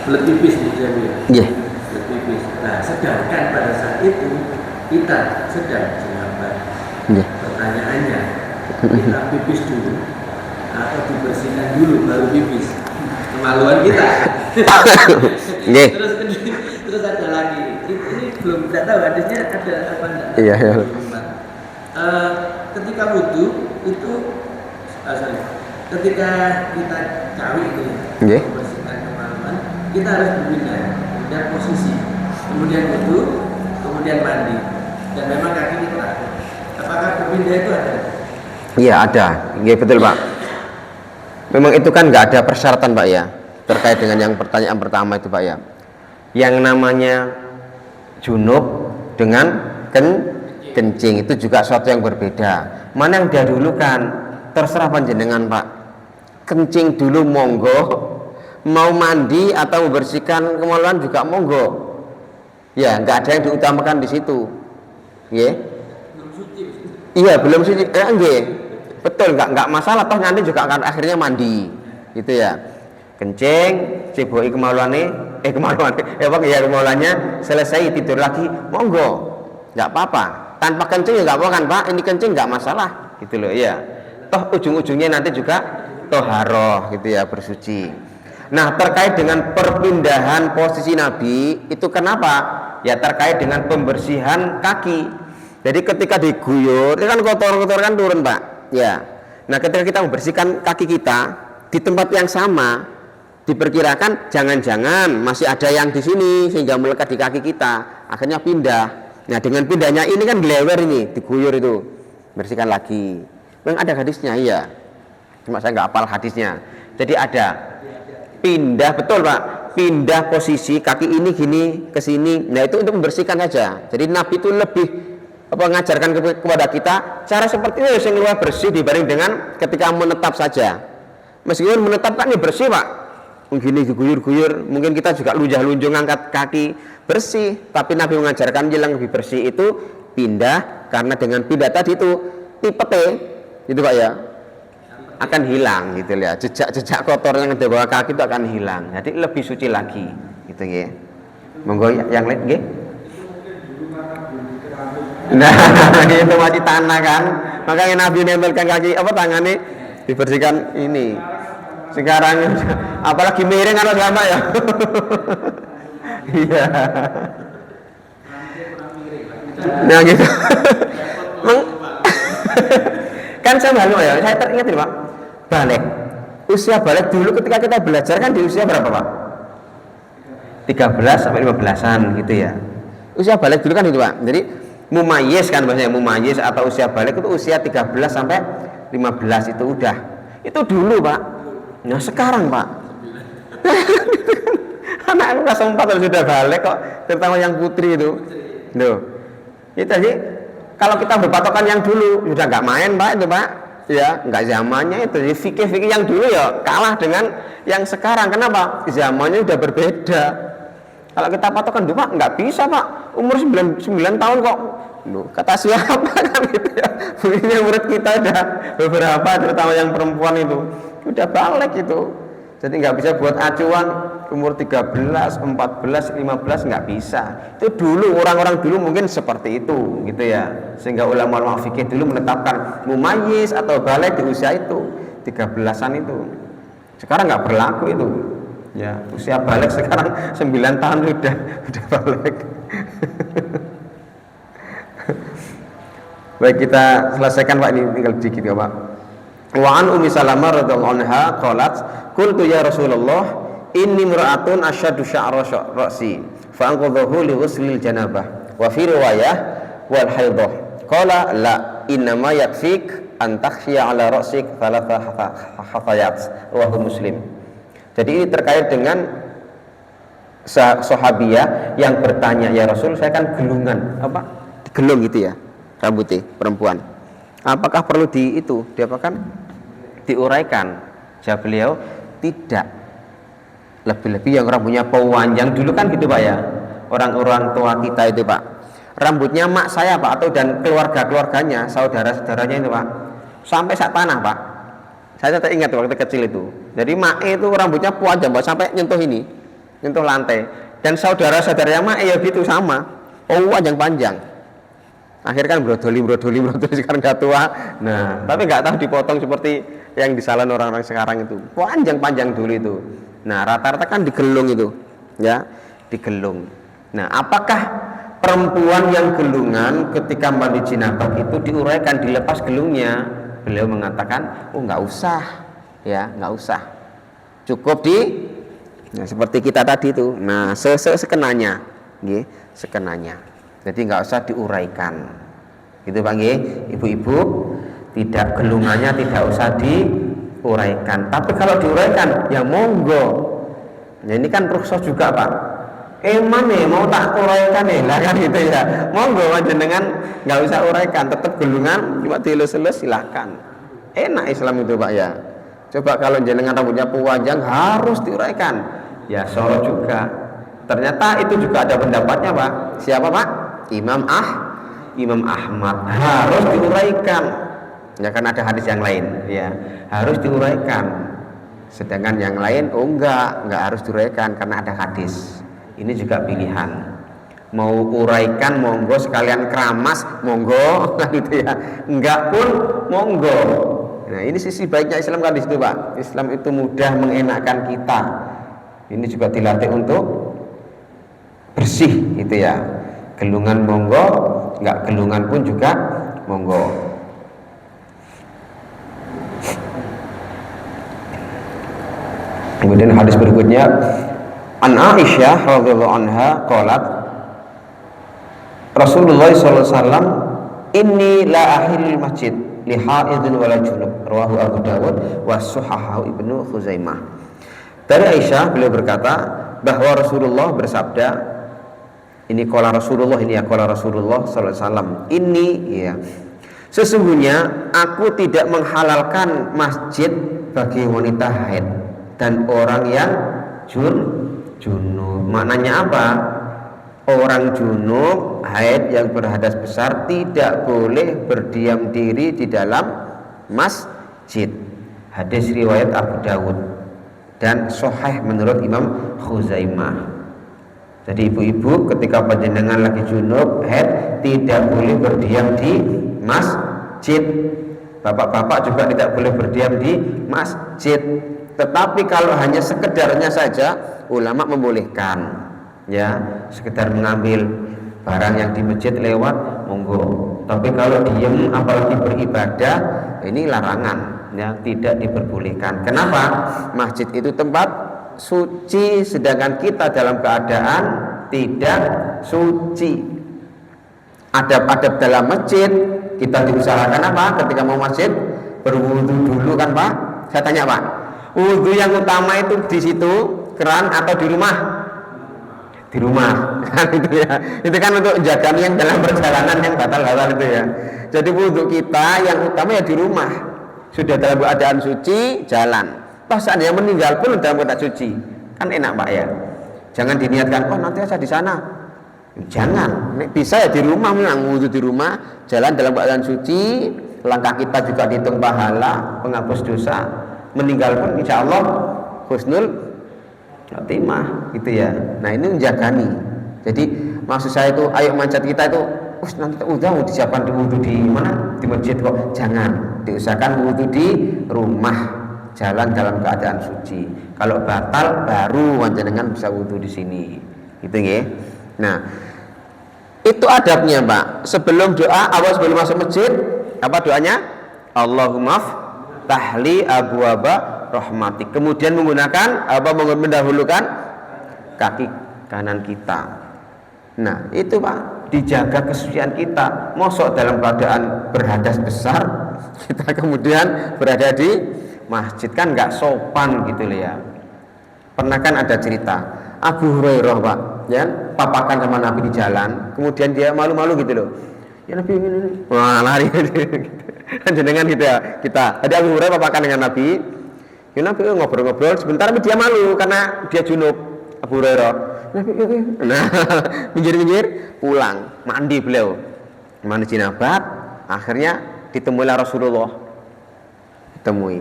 belet pipis di jam ya. Yeah. Belet pipis. Nah, sedangkan pada saat itu kita sedang jelambat. Pertanyaannya, kita pipis dulu atau dibersihkan dulu baru pipis? Kemaluan kita. terus ada lagi. Ini belum tidak tahu hadisnya ada apa enggak. Iya. Ketika wudu itu ketika kita cawi itu membersihkan kemaluan, kita harus berpindah posisi, kemudian wudu, kemudian mandi, dan memang kaki kita terakhir. Apakah berpindah itu ada? Iya ada, iya betul Pak. Memang itu kan nggak ada persyaratan Pak ya, terkait dengan yang pertanyaan pertama itu Pak ya. Yang namanya junub dengan kencing itu juga suatu yang berbeda. Mana yang didahulukan? Terserah panjenengan Pak. Kencing dulu monggo, mau mandi atau membersihkan kemaluan juga monggo. Ya, nggak ada yang diutamakan di situ. Ya. Iya, belum suci. Betul, nggak masalah. Toh nanti juga akan akhirnya mandi, gitu ya. Kencing, ceboi kemaluannya selesai tidur lagi, monggo, nggak apa-apa. Tanpa kencing ya nggak apa kan Pak. Ini kencing nggak masalah, gitu loh. Ya. Toh ujung-ujungnya nanti juga toharoh, gitu ya, bersuci. Nah, terkait dengan perpindahan posisi Nabi itu kenapa? Ya terkait dengan pembersihan kaki. Jadi ketika diguyur, itu kan kotor-kotor kan turun Pak. Ya. Nah ketika kita membersihkan kaki kita di tempat yang sama, diperkirakan jangan-jangan masih ada yang di sini sehingga melekat di kaki kita, akhirnya pindah. Nah dengan pindahnya ini kan gelewer ini, diguyur itu, bersihkan lagi. Memang ada hadisnya, iya. Cuma saya nggak hafal hadisnya. Jadi ada pindah, betul Pak, pindah posisi kaki ini gini ke sini. Nah itu untuk membersihkan saja. Jadi Nabi itu lebih mengajarkan kepada kita cara seperti ini yang luar bersih dibanding dengan ketika menetap saja. Meskipun menetap kan ya bersih Pak, gini diguyur-guyur, mungkin kita juga lunjah-lunjung angkat kaki bersih, tapi Nabi mengajarkan yang lebih bersih itu pindah, karena dengan pindah tadi itu tipete itu Pak ya akan hilang gitu ya, jejak kotor yang ada bawah kaki itu akan hilang, jadi lebih suci lagi gitu ya. Monggo yang lain nggih. Nah itu masih tanah kan, makanya Nabi nempelkan kaki tangannya dibersihkan ini. Sekarang apalagi miring atau sama ya. Iya. Nah gitu. Kan saya malu ya, saya teringat nih Pak, balik usia balik dulu ketika kita belajar kan di usia berapa Pak? 13 sampai 15-an gitu ya. Usia balik dulu kan itu Pak. Jadi mumayyiz kan bahasanya, mumayyiz atau usia balik itu usia 13 sampai 15 itu udah. Itu dulu Pak. Nah sekarang Pak, anak kelas 4 sudah balik kok, terutama yang putri itu. Loh. Itu jadi kalau kita berpatokan yang dulu sudah nggak main Pak itu Pak. Ya, nggak zamannya itu. Jadi fikih-fikih yang dulu ya kalah dengan yang sekarang. Kenapa? Zamannya sudah berbeda. Kalau kita patokan dulu Pak, nggak bisa Pak. Umur 9 tahun kok. Loh, kata siapa kan gitu ya. Ini murid kita ada beberapa, terutama yang perempuan itu udah balik itu. Jadi nggak bisa buat acuan umur 13, 14, 15 nggak bisa. Itu dulu orang-orang dulu mungkin seperti itu gitu ya. Sehingga ulama-ulama fikih dulu menetapkan mumayyiz atau balik di usia itu 13-an itu. Sekarang nggak berlaku itu. Ya, usia balik sekarang 9 tahun udah balik. Baik, kita selesaikan Pak, ini tinggal dikit ya Pak. Wa an Ummi Salamah radhiyallahu anha qalat qultu ya Rasulullah inni imra'atun asyaddu sya'ra ra'si fa anqadhahu li ghuslil janabah wa fi riwayah wal haidhah qala la inna ma yakfik an takhshiya ala ra'sik thalatha hafayat rawahu Muslim. Jadi ini terkait dengan sahabiyah yang bertanya, ya Rasul saya kan gelungan gelung gitu ya rambutnya perempuan, apakah perlu diapakan diuraikan? Jawab beliau tidak, lebih-lebih yang rambutnya panjang dulu kan gitu Pak ya, orang-orang tua kita itu Pak, rambutnya mak saya Pak, atau dan keluarganya saudara-saudaranya itu Pak, sampai sak tanah Pak. Saya tetap ingat waktu kecil itu, jadi mak itu rambutnya panjang Pak, sampai nyentuh lantai, dan saudara-saudaranya mak ya gitu sama, panjang-panjang. Akhirnya kan brodoli sekarang udah tua. Nah, tapi nggak tahu dipotong seperti yang di salon orang-orang sekarang itu. Panjang dulu itu. Nah, rata-rata kan digelung itu, ya, digelung. Nah, apakah perempuan yang gelungan ketika mandi janabah itu diuraikan, dilepas gelungnya? Beliau mengatakan, oh nggak usah, ya, nggak usah. Cukup nah, seperti kita tadi itu. Nah, sekenanya, sekenanya. Jadi nggak usah diuraikan, gitu Pak nggih. Ibu-ibu, tidak gelungannya tidak usah diuraikan. Tapi kalau diuraikan, ya monggo. Nah, ini kan rukhsah juga Pak. Mana mau tak uraikan lah kan gitu ya. Monggo jenengan nggak usah uraikan, tetap gelungan cuma dilus-lus silahkan. Enak Islam itu Pak ya. Coba kalau jenengan rambutnya panjang harus diuraikan, ya soro juga. Ternyata itu juga ada pendapatnya Pak. Siapa Pak? Imam Ahmad, harus diuraikan. Ya kan ada hadis yang lain, ya harus diuraikan. Sedangkan yang lain enggak harus diuraikan karena ada hadis. Ini juga pilihan. Mau uraikan monggo, sekalian keramas monggo, gitu ya. Enggak pun monggo. Nah, ini sisi baiknya Islam kan di situ, Pak. Islam itu mudah mengenakkan kita. Ini juga dilatih untuk bersih, gitu ya. Gelungan monggo, enggak gelungan pun juga monggo. Kemudian hadis berikutnya, An Aisyah radhiyallahu anha qalat, Rasulullah sallallahu alaihi wasallam, inni la ahilul masjid li haidin wala junub, rawahu Abu Dawud wa sahahahu Ibnu Khuzaimah. Dari Aisyah beliau berkata bahwa Rasulullah bersabda, ini qala Rasulullah, ini ya qala Rasulullah sallallahu alaihi wasallam, ini ya, sesungguhnya aku tidak menghalalkan masjid bagi wanita haid dan orang yang junub. Maknanya apa? Orang junub haid yang berhadas besar tidak boleh berdiam diri di dalam masjid. Hadis riwayat Abu Dawud dan sahih menurut Imam Khuzaimah. Jadi ibu-ibu ketika panjenengan lagi junub haid tidak boleh berdiam di masjid. Bapak-bapak juga tidak boleh berdiam di masjid. Tetapi kalau hanya sekedarnya saja, ulama membolehkan, ya, sekedar mengambil barang yang di masjid lewat, monggo. Tapi kalau diem apalagi beribadah, ini larangan, ya, tidak diperbolehkan. Kenapa? Masjid itu tempat suci, sedangkan kita dalam keadaan tidak suci. Adab-adab dalam masjid kita diusahakan apa? Ketika mau masjid berwudu dulu kan Pak? Saya tanya Pak, wudu yang utama itu di situ keran atau di rumah? Di rumah kan itu ya. Itu kan untuk menjaga yang dalam perjalanan yang batal-batal itu ya. Jadi wudu kita yang utama ya di rumah. Sudah dalam keadaan suci, jalan. Pas seandainya meninggal pun dalam keadaan suci. Kan enak Pak ya. Jangan diniatkan, oh nanti aja di sana. Jangan. Bisa ya di rumah, wudu di rumah, jalan dalam keadaan suci, langkah kita juga dihitung pahala, penghapus dosa. Meninggal pun insya Allah husnul khotimah, gitu ya. Nah ini menjagani. Jadi maksud saya itu, ayo mancat kita itu, nanti udah mau disiapkan di wudu di mana? Di masjid kok? Jangan. Diusahakan wudu di rumah, jalan dalam keadaan suci. Kalau batal baru panjenengan bisa wudu di sini, gitu ya. Nah itu adabnya Pak. Sebelum doa, sebelum masuk masjid, apa doanya? Allahumma tahli abwaba rahmatik. Kemudian menggunakan mendahulukan kaki kanan kita. Nah itu Pak, dijaga kesucian kita. Mosok dalam keadaan berhadas besar kita kemudian berada di masjid, kan nggak sopan gitu loh ya. Pernah kan ada cerita Abu Hurairah Pak, ya, papakan sama Nabi di jalan, kemudian dia malu-malu gitu loh. Ya Nabi ini, wah lari jenengan gitu ya kita. Ada Abu Hurairah papakan dengan Nabi. Ya Nabi ngobrol-ngobrol sebentar, tapi dia malu karena dia junub. Abu Hurairah, nah minggir-minggir, pulang mandi beliau, mandi janabah. Akhirnya ditemuilah Rasulullah, ditemui.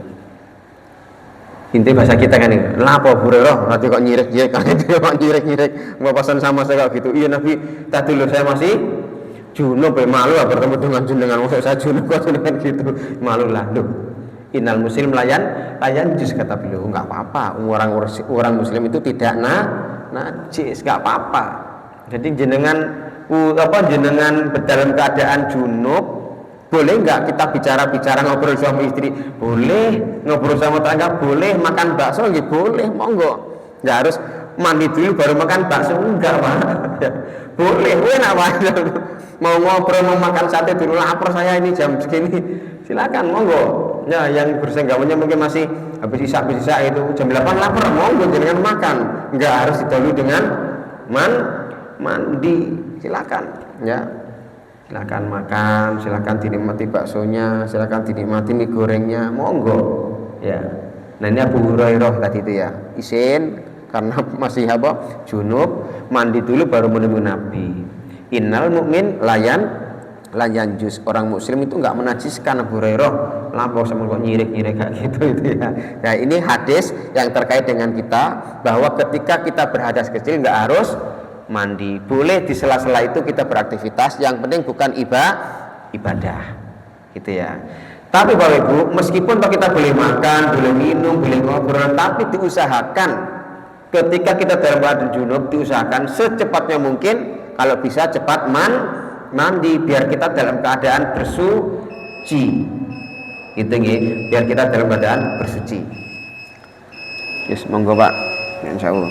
Inti bahasa kita kan ini, lapo Abu Hurairah, nanti kok nyirek-nyirek, kan itu kok nyirek-nyirek, mau pesan sama saya kok gitu. Iya Nabi, tadi dulu saya masih junub malu lah bertemu dengan jenengan, maksud saya junub kok jenengan gitu, malu lah. Loh, innal muslim layan jus, kata beliau, nggak apa-apa, orang muslim itu tidak najis, nggak apa-apa. Jadi jenengan dalam keadaan junub, boleh nggak kita bicara ngobrol suami istri? Boleh. Ngobrol sama tetangga boleh. Makan bakso nggih boleh, monggo. Nggak harus mandi dulu baru makan bakso, enggak Pak. Boleh, enak Pak. Mau ngobrol, mau makan sate dulu, lapar saya ini jam segini, silakan, monggo. Ya, yang bersenggamannya mungkin masih habis isak itu jam 8 lapar, monggo jangan makan. Nggak harus didahului dengan mandi, silakan. Ya, silakan makan, silakan dinikmati baksonya, silakan dinikmati mie gorengnya, monggo. Ya. Nah ini Abu Hurairah tadi itu ya, izin karena masih junub, mandi dulu baru menemui Nabi. Innal mu'min layan jus, orang muslim itu nggak menajiskan. Abu Hurairah lampau sama kok nyirik kayak gitu itu ya. Nah ini hadis yang terkait dengan kita, bahwa ketika kita berhadas kecil nggak harus mandi, boleh di sela-sela itu kita beraktivitas, yang penting bukan ibadah gitu ya. Tapi Bapak Ibu, meskipun kita boleh makan, boleh minum, boleh ngobrol, tapi diusahakan ketika kita dalam keadaan junub, diusahakan secepatnya mungkin kalau bisa cepat mandi, biar kita dalam keadaan bersuci. Gitu nggih, biar kita dalam keadaan bersuci. Yes, monggo Pak. Insyaallah.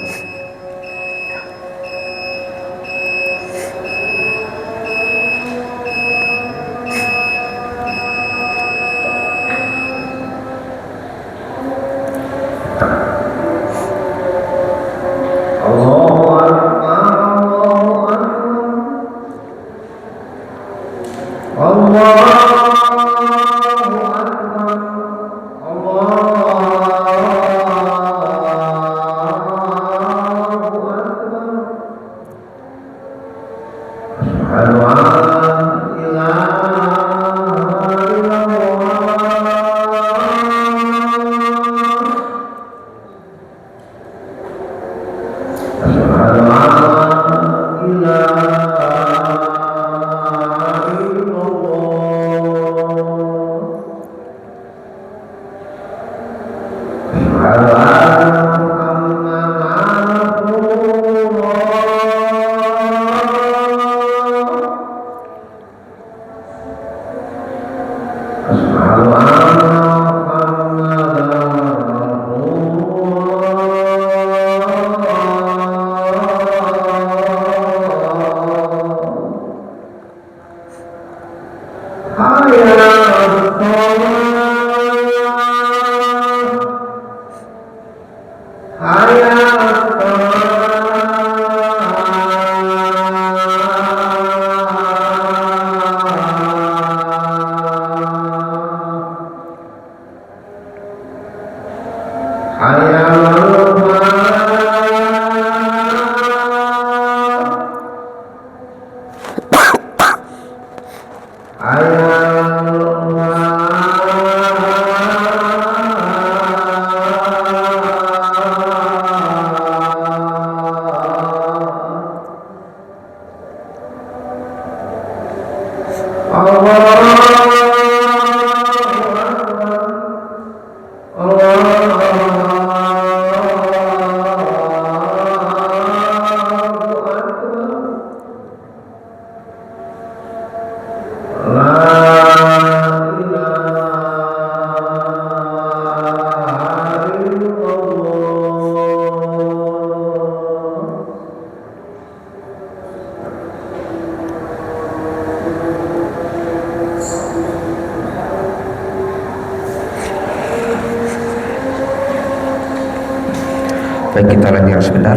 Baik, kita lanjut sebentar.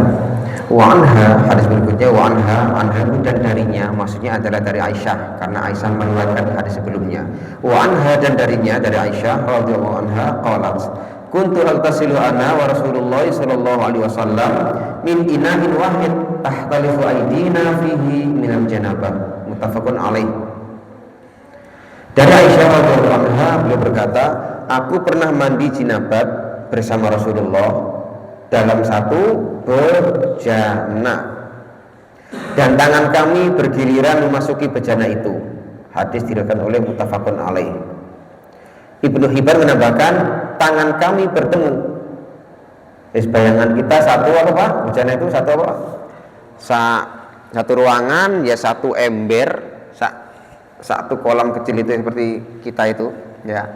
Wa anha, hadis berikutnya, wa anha dan darinya, maksudnya adalah dari Aisyah, karena Aisyah meriwayatkan hadis sebelumnya. Wa anha dan darinya, dari Aisyah radhiyallahu anha qalat, kuntu aghtasilu ana wa Rasulullah sallallahu alaihi wasallam min ina'in wahid tahtalifu aydina fihi min al-janabah. Muttafaqun alaih. Dari Aisyah radhiyallahu anha, beliau berkata, aku pernah mandi jinabat bersama Rasulullah dalam satu bejana. dan tangan kami bergiliran memasuki bejana itu. Hadis diriwayatkan oleh muttafaqun alaih. Ibnu Hibban menambahkan tangan kami bertemu. Bayangan kita satu apa Pak? Bejana itu satu apa? Satu ruangan ya, satu ember, satu kolam kecil itu seperti kita itu ya.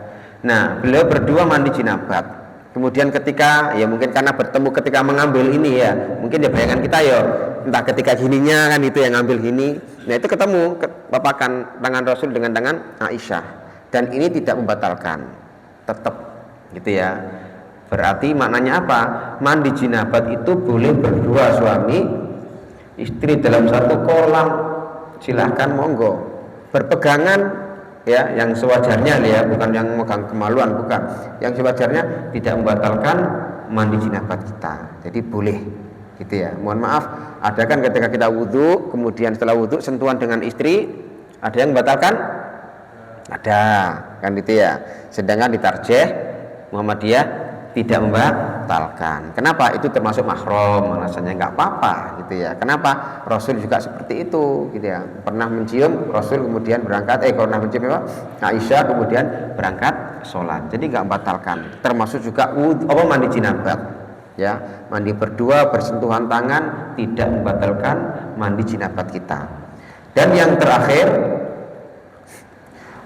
Nah, beliau berdua mandi jinabat. Kemudian ketika ya mungkin karena bertemu ketika mengambil ini ya, mungkin ya bayangan kita ya entah ketika gininya kan itu yang ngambil gini. Nah, itu ketemu papakan tangan Rasul dengan tangan Aisyah, dan ini tidak membatalkan, tetap gitu ya. Berarti maknanya apa? Mandi jinabat itu boleh berdua suami istri dalam satu kolam, silahkan monggo, berpegangan ya, yang sewajarnya ya, bukan yang megang kemaluan, bukan, yang sewajarnya, tidak membatalkan mandi jinabat kita, jadi boleh gitu ya. Mohon maaf, ada kan ketika kita wudhu, kemudian setelah wudhu sentuhan dengan istri, ada yang membatalkan, ada kan gitu ya. Sedangkan di tarjih Muhammadiyah tidak membatalkan. Kenapa? Itu termasuk mahram, alasannya nggak apa-apa gitu ya. Kenapa? Rasul juga seperti itu gitu ya. Pernah mencium Rasul kemudian berangkat, pernah mencium Aisyah kemudian berangkat sholat. Jadi nggak membatalkan. Termasuk juga mandi jinabat ya. Mandi berdua bersentuhan tangan tidak membatalkan mandi jinabat kita. Dan yang terakhir,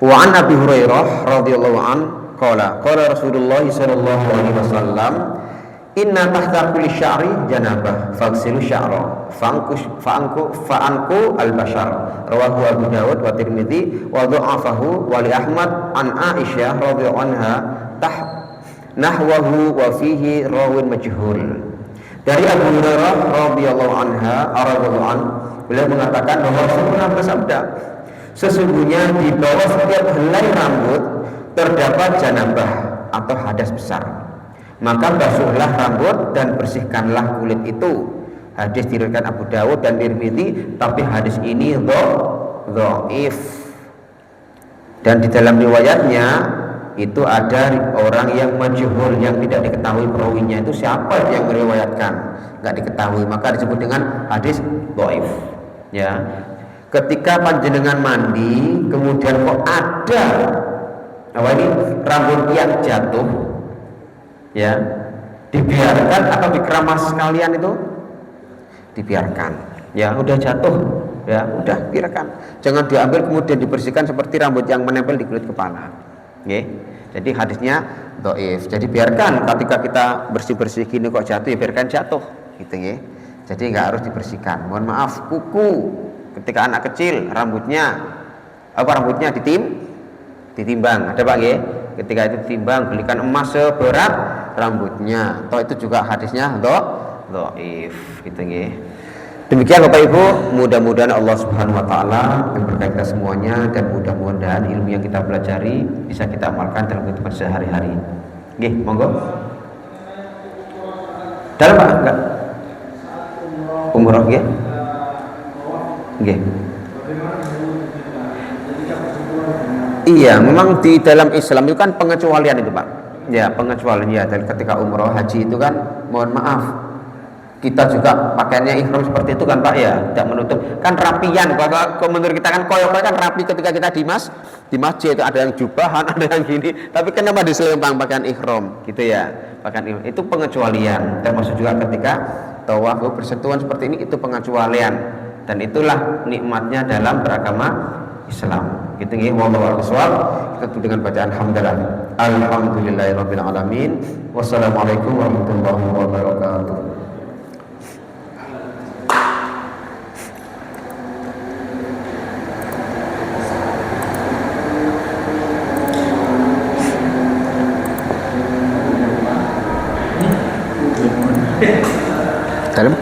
wa an Abi Hurairah radhiyallahu an qala Rasulullah sallallahu alaihi wasallam, inna tahta kulli sya'ri janabah faghsilu sya'ra fa'anku al-bashar. Rawahu Abu Dawud wa Tirmidzi wa dha'afahu wa li Ahmad an Aisyah radhiyallahu anha nahwahu wa fihi rawin majhul. Dari Abu Hurairah radhiyallahu anhu, beliau mengatakan bahwa Rasulullah bersabda, sesungguhnya di bawah setiap helai rambut terdapat janabah atau hadas besar, maka basuhlah rambut dan bersihkanlah kulit itu. Hadis diriwayatkan Abu Dawud dan Tirmidzi, tapi hadis ini dhaif. Dan di dalam riwayatnya itu ada orang yang majhul, yang tidak diketahui perawinya itu siapa yang meriwayatkan, nggak diketahui, maka disebut dengan hadis dhaif ya. Ketika panjenengan mandi kemudian kok ada rambut yang jatuh ya, dibiarkan atau dikeramas sekalian? Itu dibiarkan ya, udah jatuh ya, udah biarkan, jangan diambil kemudian dibersihkan seperti rambut yang menempel di kulit kepala ya. Jadi hadisnya dhaif. Jadi biarkan, ketika kita bersih-bersih gini kok jatuh, ya biarkan jatuh gitu ya. Jadi nggak harus dibersihkan. Mohon maaf, kuku ketika anak kecil rambutnya ditimbang, ada Pak ya? Ketika itu ditimbang, belikan emas seberat rambutnya. Toh itu juga hadisnya dhaif gitu ya. Demikian Bapak Ibu, mudah-mudahan Allah Subhanahu wa taala memberkahi kita semuanya, dan mudah-mudahan ilmu yang kita pelajari bisa kita amalkan dalam kehidupan sehari-hari. Nggih, monggo. Dalam Pak enggak? Umroh nggih? Nggih. Iya, memang di dalam Islam itu kan pengecualian itu Pak. Ya, pengecualian ya. Dan ketika umroh haji itu kan, mohon maaf, kita juga pakaiannya ihram seperti itu kan Pak ya, tidak menutup, kan rapian. Kalau menurut kita kan koyok kan rapi ketika kita di masjid itu ada yang jubahan, ada yang gini, tapi kenapa diselempang pakaian ihram gitu ya, pakaian ihram itu pengecualian. Termasuk juga ketika tawaf bersentuhan seperti ini, itu pengecualian, dan itulah nikmatnya dalam beragama Islam gitu nggih. Wallahu a'lam. Kita tutup dengan bacaan alhamdulillahirabbil alamin. Wassalamualaikum warahmatullahi wabarakatuh. Dalam